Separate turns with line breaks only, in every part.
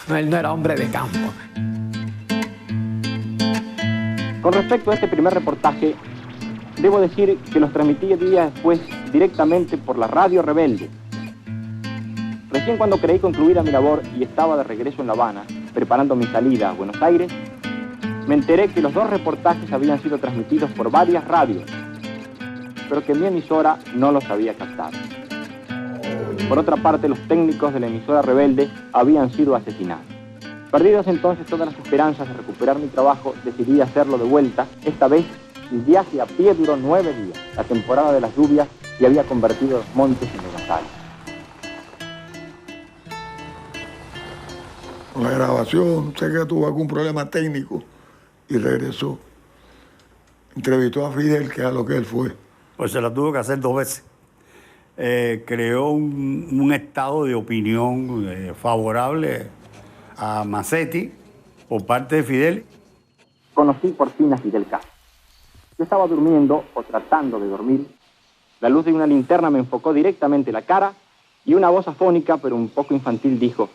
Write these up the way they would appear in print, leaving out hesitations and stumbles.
Él no era hombre de campo.
Con respecto a este primer reportaje, debo decir que los transmití días después directamente por la Radio Rebelde. Recién cuando creí concluida mi labor y estaba de regreso en La Habana, preparando mi salida a Buenos Aires, me enteré que los dos reportajes habían sido transmitidos por varias radios, pero que mi emisora no los había captado. Por otra parte, los técnicos de la emisora Rebelde habían sido asesinados. Perdidas entonces todas las esperanzas de recuperar mi trabajo, decidí hacerlo de vuelta. Esta vez, el viaje a pie duró 9 días. La temporada de las lluvias y había convertido los montes en lodazales.
La grabación, sé que tuvo algún problema técnico y regresó. Entrevistó a Fidel, que es a lo que él fue.
Pues se la tuvo que hacer 2 veces. Creó un estado de opinión favorable a Mazzetti por parte de Fidel.
Conocí por fin a Fidel Castro. Yo estaba durmiendo o tratando de dormir. La luz de una linterna me enfocó directamente la cara y una voz afónica pero un poco infantil dijo: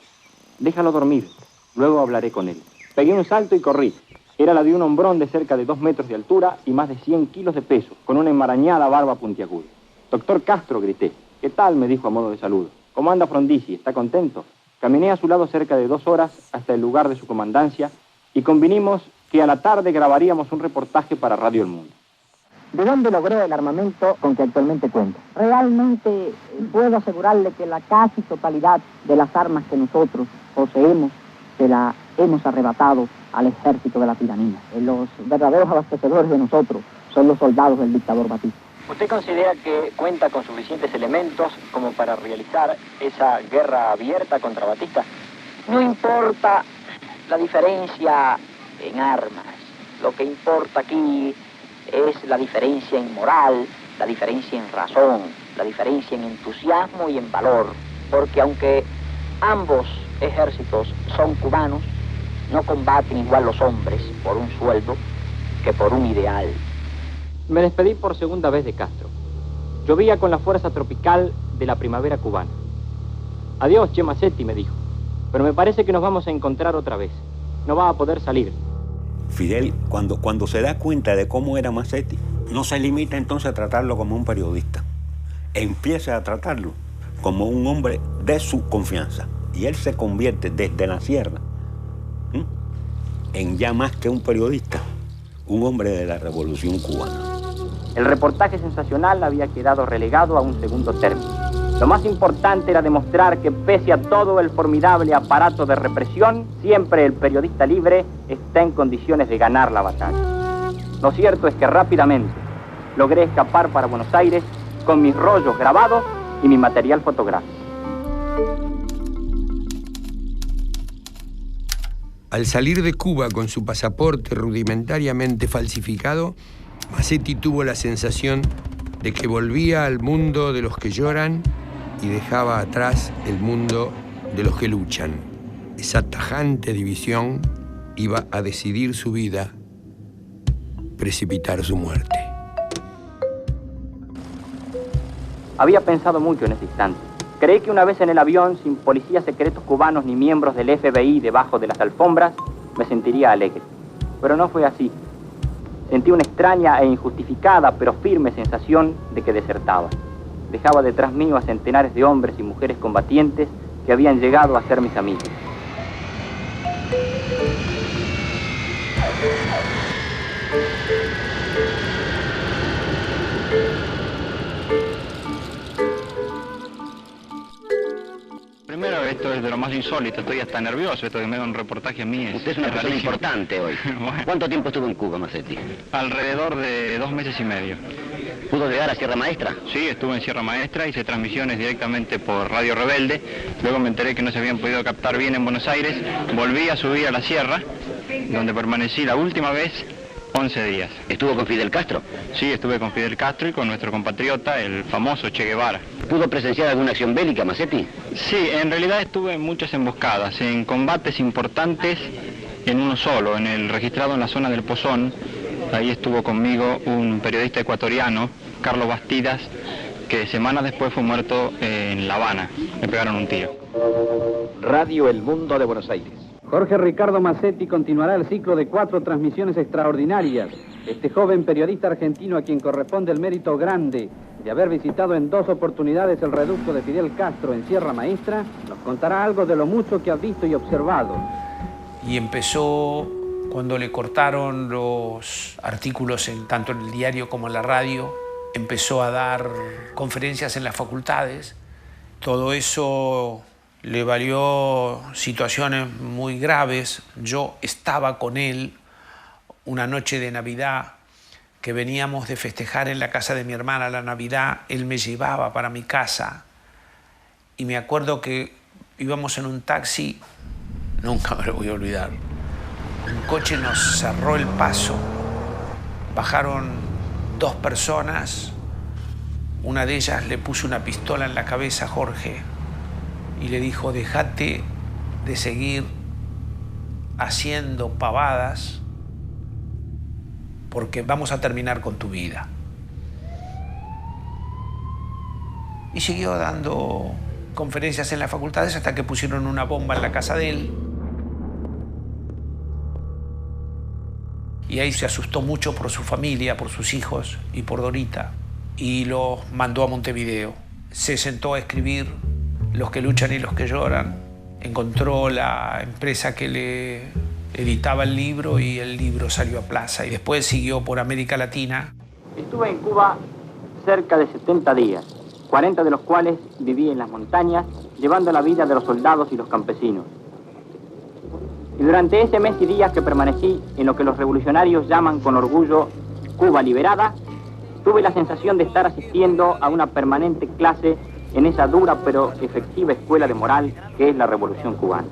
déjalo dormir, luego hablaré con él. Pegué un salto y corrí. Era la de un hombrón de cerca de 2 metros de altura y más de 100 kilos de peso, con una enmarañada barba puntiaguda. Doctor Castro, grité. ¿Qué tal?, me dijo a modo de saludo. ¿Cómo anda Frondizi? ¿Está contento? Caminé a su lado cerca de 2 horas hasta el lugar de su comandancia y convinimos que a la tarde grabaríamos un reportaje para Radio El Mundo.
¿De dónde logró el armamento con que actualmente cuenta? Realmente puedo asegurarle que la casi totalidad de las armas que nosotros poseemos se la hemos arrebatado al ejército de la tiranía. Los verdaderos abastecedores de nosotros son los soldados del dictador Batista.
¿Usted considera que cuenta con suficientes elementos como para realizar esa guerra abierta contra Batista?
No importa la diferencia en armas. Lo que importa aquí es la diferencia en moral, la diferencia en razón, la diferencia en entusiasmo y en valor. Porque aunque ambos ejércitos son cubanos, no combaten igual los hombres por un sueldo que por un ideal.
Me despedí por segunda vez de Castro. Llovía con la fuerza tropical de la primavera cubana. Adiós, Che Mazzetti, me dijo. Pero me parece que nos vamos a encontrar otra vez. No va a poder salir.
Fidel, cuando se da cuenta de cómo era Mazzetti, no se limita entonces a tratarlo como un periodista. Empieza a tratarlo como un hombre de su confianza. Y él se convierte desde la sierra en ya más que un periodista, un hombre de la Revolución Cubana.
El reportaje sensacional había quedado relegado a un segundo término. Lo más importante era demostrar que pese a todo el formidable aparato de represión, siempre el periodista libre está en condiciones de ganar la batalla. Lo cierto es que rápidamente logré escapar para Buenos Aires con mis rollos grabados y mi material fotográfico.
Al salir de Cuba con su pasaporte rudimentariamente falsificado, Mazzetti tuvo la sensación de que volvía al mundo de los que lloran y dejaba atrás el mundo de los que luchan. Esa tajante división iba a decidir su vida, precipitar su muerte.
Había pensado mucho en ese instante. Creí que una vez en el avión, sin policías secretos cubanos ni miembros del FBI debajo de las alfombras, me sentiría alegre. Pero no fue así. Sentí una extraña e injustificada, pero firme sensación de que desertaba. Dejaba detrás mío a centenares de hombres y mujeres combatientes que habían llegado a ser mis amigos.
Primero, esto es de lo más insólito, estoy hasta nervioso, esto de medio un reportaje mío.
Usted es una persona importante hoy.
Bueno,
¿Cuánto tiempo estuvo en Cuba, Mazzetti?
alrededor de 2 meses y medio.
¿Pudo llegar a Sierra Maestra?
Sí, estuve en Sierra Maestra, hice transmisiones directamente por Radio Rebelde, luego me enteré que no se habían podido captar bien en Buenos Aires, volví a subir a la sierra, donde permanecí la última vez 11 días.
¿Estuvo con Fidel Castro?
Sí, estuve con Fidel Castro y con nuestro compatriota, el famoso Che Guevara.
¿Pudo presenciar alguna acción bélica, Mazzetti?
Sí, en realidad estuve en muchas emboscadas, en combates importantes en uno solo, en el registrado en la zona del Pozón. Ahí estuvo conmigo un periodista ecuatoriano, Carlos Bastidas, que semanas después fue muerto en La Habana. Le pegaron un tiro.
Radio El Mundo de Buenos Aires.
Jorge Ricardo Masetti continuará el ciclo de 4 transmisiones extraordinarias. Este joven periodista argentino, a quien corresponde el mérito grande de haber visitado en 2 oportunidades el reducto de Fidel Castro en Sierra Maestra, nos contará algo de lo mucho que ha visto y observado.
Y empezó cuando le cortaron los artículos tanto en el diario como en la radio. Empezó a dar conferencias en las facultades. Todo eso le valió situaciones muy graves. Yo estaba con él una noche de Navidad que veníamos de festejar en la casa de mi hermana la Navidad. Él me llevaba para mi casa y me acuerdo que íbamos en un taxi, nunca me lo voy a olvidar. Un coche nos cerró el paso, bajaron 2 personas, una de ellas le puso una pistola en la cabeza a Jorge y le dijo: déjate de seguir haciendo pavadas porque vamos a terminar con tu vida. Y siguió dando conferencias en las facultades hasta que pusieron una bomba en la casa de él. Y ahí se asustó mucho por su familia, por sus hijos y por Dorita. Y los mandó a Montevideo. Se sentó a escribir Los que luchan y los que lloran. Encontró la empresa que le editaba el libro y el libro salió a plaza. Y después siguió por América Latina.
Estuve en Cuba cerca de 70 días, 40 de los cuales viví en las montañas, llevando la vida de los soldados y los campesinos. Y durante ese mes y días que permanecí en lo que los revolucionarios llaman con orgullo Cuba liberada, tuve la sensación de estar asistiendo a una permanente clase en esa dura pero efectiva escuela de moral que es la Revolución Cubana.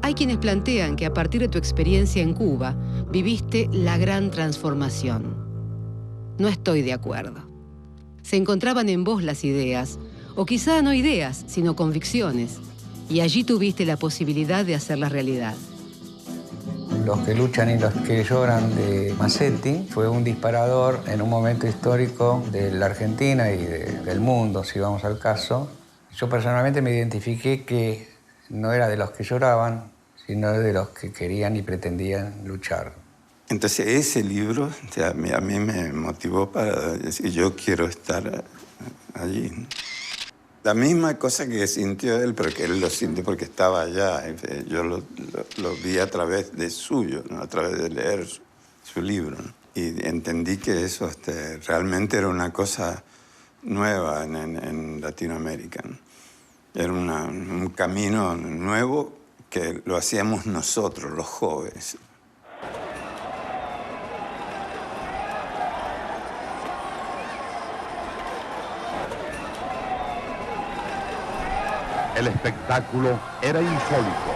Hay quienes plantean que a partir de tu experiencia en Cuba viviste la gran transformación. No estoy de acuerdo. Se encontraban en vos las ideas, o quizá no ideas, sino convicciones, y allí tuviste la posibilidad de hacerlas realidad.
Los que luchan y los que lloran de Masetti fue un disparador en un momento histórico de la Argentina y del mundo, si vamos al caso. Yo personalmente me identifiqué que no era de los que lloraban, sino de los que querían y pretendían luchar.
Entonces ese libro a mí me motivó para decir, yo quiero estar allí. La misma cosa que sintió él, pero que él lo sintió porque estaba allá. Yo lo vi a través de suyo, ¿no? A través de leer su libro, ¿no? Y entendí que eso realmente era una cosa nueva en Latinoamérica, ¿no? Era un camino nuevo que lo hacíamos nosotros, los jóvenes.
El espectáculo era insólito.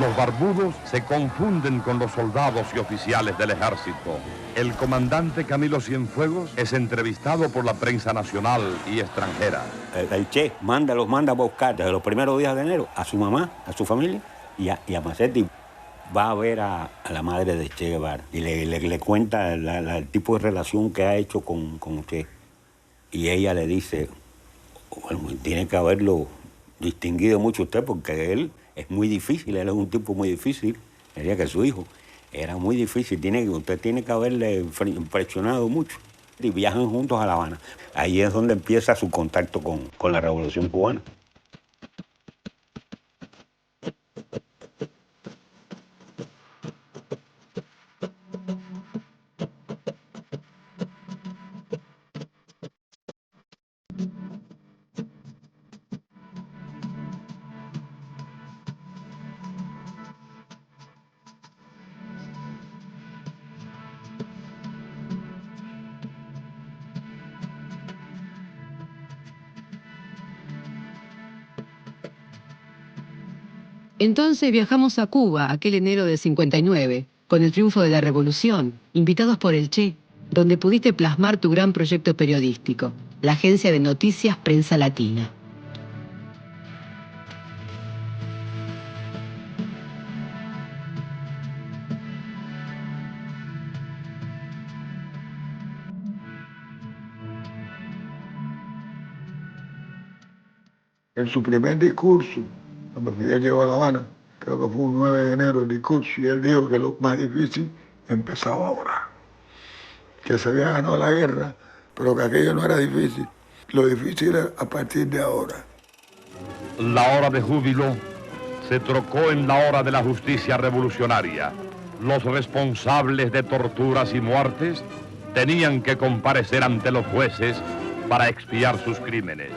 Los barbudos se confunden con los soldados y oficiales del ejército. El comandante Camilo Cienfuegos es entrevistado por la prensa nacional y extranjera.
El Che los manda a buscar desde los primeros días de enero a su mamá, a su familia y a Masetti. Va a ver a la madre de Che Guevara y le cuenta el tipo de relación que ha hecho con Che. Y ella le dice, bueno, tiene que haberlo distinguido mucho usted porque él es muy difícil, él es un tipo muy difícil, quería que su hijo era muy difícil, usted tiene que haberle impresionado mucho. Y viajan juntos a La Habana. Ahí es donde empieza su contacto con la Revolución Cubana.
Entonces viajamos a Cuba, aquel enero del 59, con el triunfo de la Revolución, invitados por el Che, donde pudiste plasmar tu gran proyecto periodístico, la agencia de noticias Prensa Latina.
En su primer discurso, cuando Fidel llegó a La Habana, creo que fue un 9 de enero el discurso, y él dijo que lo más difícil empezaba ahora, que se había ganado la guerra, pero que aquello no era difícil. Lo difícil era a partir de ahora.
La hora de júbilo se trocó en la hora de la justicia revolucionaria. Los responsables de torturas y muertes tenían que comparecer ante los jueces para expiar sus crímenes.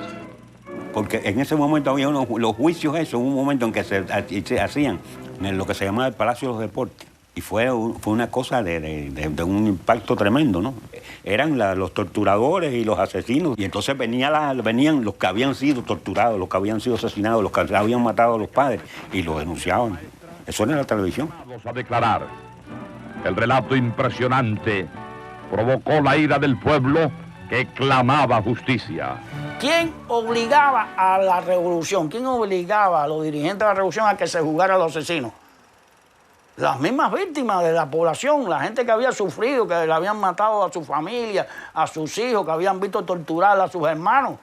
Porque en ese momento había los juicios esos, un momento en que se hacían en lo que se llamaba el Palacio de los Deportes. Y fue una cosa de un impacto tremendo, ¿no? Eran los torturadores y los asesinos. Y entonces venían los que habían sido torturados, los que habían sido asesinados, los que habían matado a los padres, y los denunciaban. Eso era la televisión.
Vamos a declarar. El relato impresionante provocó la ira del pueblo que clamaba justicia.
¿Quién obligaba a la revolución? ¿Quién obligaba a los dirigentes de la revolución a que se juzgaran a los asesinos? Las mismas víctimas de la población, la gente que había sufrido, que le habían matado a su familia, a sus hijos, que habían visto torturar a sus hermanos.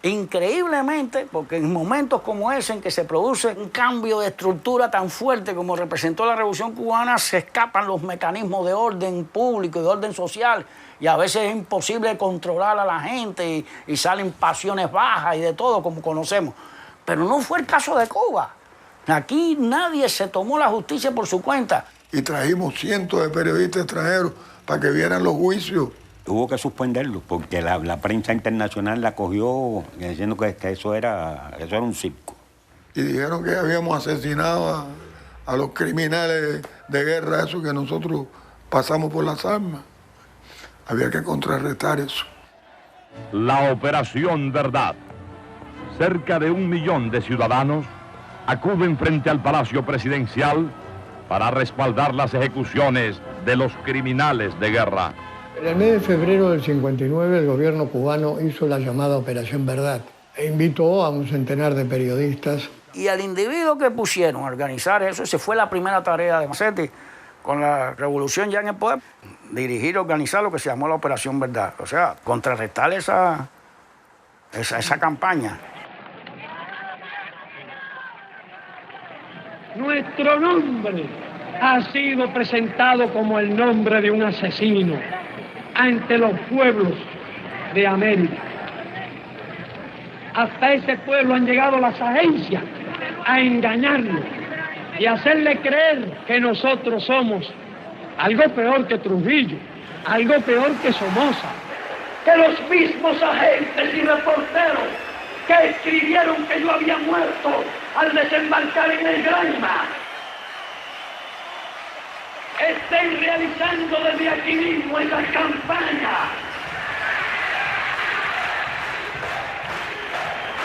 Increíblemente, porque en momentos como ese en que se produce un cambio de estructura tan fuerte como representó la Revolución Cubana, se escapan los mecanismos de orden público y de orden social, y a veces es imposible controlar a la gente y salen pasiones bajas y de todo, como conocemos. Pero no fue el caso de Cuba. Aquí nadie se tomó la justicia por su cuenta.
Y trajimos cientos de periodistas extranjeros para que vieran los juicios.
Hubo que suspenderlo porque la prensa internacional la cogió diciendo que eso era un circo.
Y dijeron que habíamos asesinado a los criminales de guerra, eso que nosotros pasamos por las armas. Había que contrarrestar eso.
La Operación Verdad. Cerca de 1 millón de ciudadanos acuden frente al Palacio Presidencial para respaldar las ejecuciones de los criminales de guerra.
En el mes de febrero del 59 el gobierno cubano hizo la llamada Operación Verdad e invitó a un centenar de periodistas.
Y al individuo que pusieron a organizar eso, esa fue la primera tarea de Macetti, con la revolución ya en el poder, dirigir y organizar lo que se llamó la Operación Verdad. O sea, contrarrestar esa campaña.
Nuestro nombre ha sido presentado como el nombre de un asesino ante los pueblos de América. Hasta ese pueblo han llegado las agencias a engañarlo y a hacerle creer que nosotros somos algo peor que Trujillo, algo peor que Somoza. Que los mismos agentes y reporteros que escribieron que yo había muerto al desembarcar en el Granma estén realizando desde aquí mismo esa campaña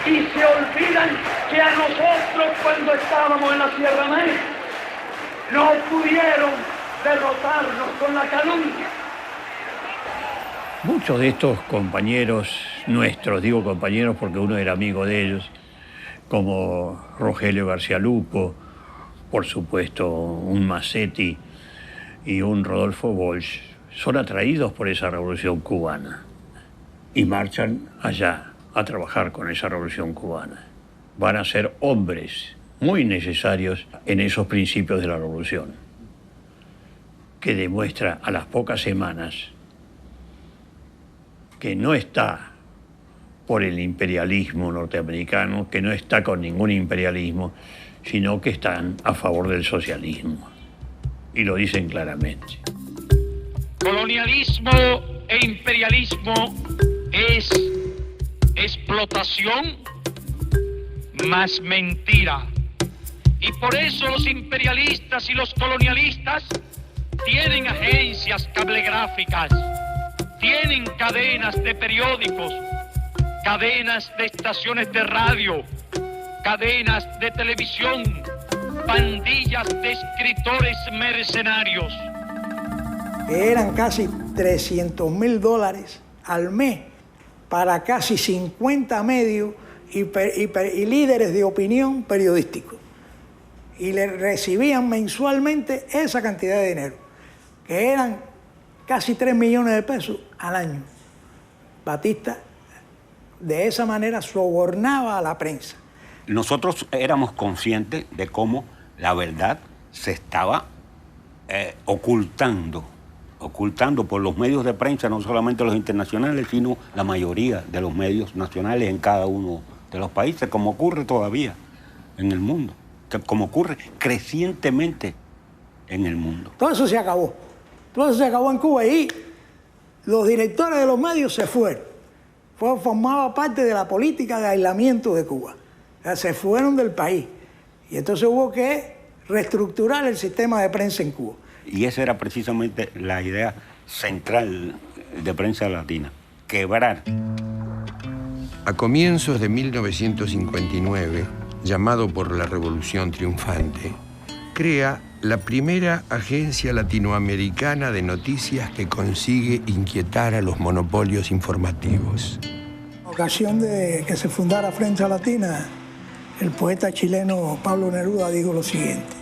y se olvidan que a nosotros cuando estábamos en la Sierra Maestra no pudieron derrotarnos con la calumnia.
Muchos de estos compañeros nuestros, digo compañeros porque uno era amigo de ellos, como Rogelio García Lupo, por supuesto un Macetti y un Rodolfo Walsh, son atraídos por esa revolución cubana y marchan allá a trabajar con esa revolución cubana. Van a ser hombres muy necesarios en esos principios de la revolución, que demuestra a las pocas semanas que no está por el imperialismo norteamericano, que no está con ningún imperialismo, sino que están a favor del socialismo. Y lo dicen claramente.
Colonialismo e imperialismo es explotación más mentira. Y por eso los imperialistas y los colonialistas tienen agencias cablegráficas, tienen cadenas de periódicos, cadenas de estaciones de radio, cadenas de televisión, pandillas de escritores mercenarios.
Eran casi $300.000 al mes para casi 50 medios y líderes de opinión periodísticos. Y le recibían mensualmente esa cantidad de dinero, que eran casi 3 millones de pesos al año. Batista de esa manera sobornaba a la prensa.
nosotros éramos conscientes de cómo la verdad se estaba ocultando por los medios de prensa, no solamente los internacionales, sino la mayoría de los medios nacionales en cada uno de los países, como ocurre todavía en el mundo, como ocurre crecientemente en el mundo.
Todo eso se acabó. Todo eso se acabó en Cuba y los directores de los medios se fueron. Formaba parte de la política de aislamiento de Cuba. O sea, se fueron del país. Y entonces hubo que reestructurar el sistema de prensa en Cuba.
Y esa era precisamente la idea central de Prensa Latina, quebrar.
A comienzos de 1959, llamado por la Revolución Triunfante, crea la primera agencia latinoamericana de noticias que consigue inquietar a los monopolios informativos.
En ocasión de que se fundara Prensa Latina, el poeta chileno Pablo Neruda dijo lo siguiente: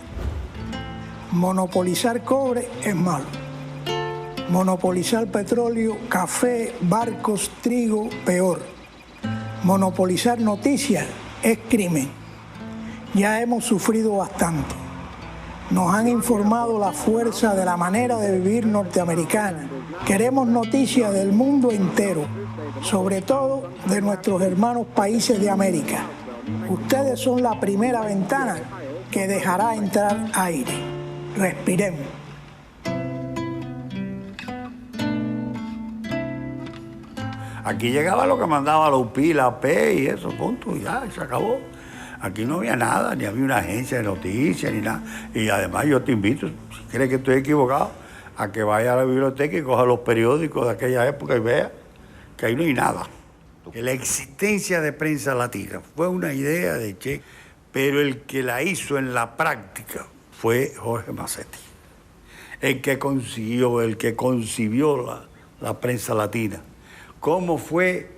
monopolizar cobre es malo. Monopolizar petróleo, café, barcos, trigo, peor. Monopolizar noticias es crimen. Ya hemos sufrido bastante. Nos han informado la fuerza de la manera de vivir norteamericana. Queremos noticias del mundo entero, sobre todo de nuestros hermanos países de América. Ustedes son la primera ventana que dejará entrar aire. Respiremos.
Aquí llegaba lo que mandaba la UPI, la AP y eso, punto, y ya, se acabó. Aquí no había nada, ni había una agencia de noticias, ni nada. Y además yo te invito, si crees que estoy equivocado, a que vaya a la biblioteca y coja los periódicos de aquella época y vea que ahí no hay nada. Que la existencia de Prensa Latina fue una idea de Che, pero el que la hizo en la práctica fue Jorge Masetti. El que concibió la Prensa Latina. Cómo fue,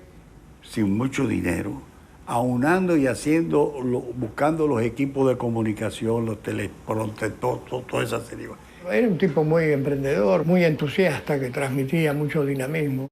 sin mucho dinero, aunando y buscando los equipos de comunicación, los teleprompters, toda esa serie.
Era un tipo muy emprendedor, muy entusiasta, que transmitía mucho dinamismo.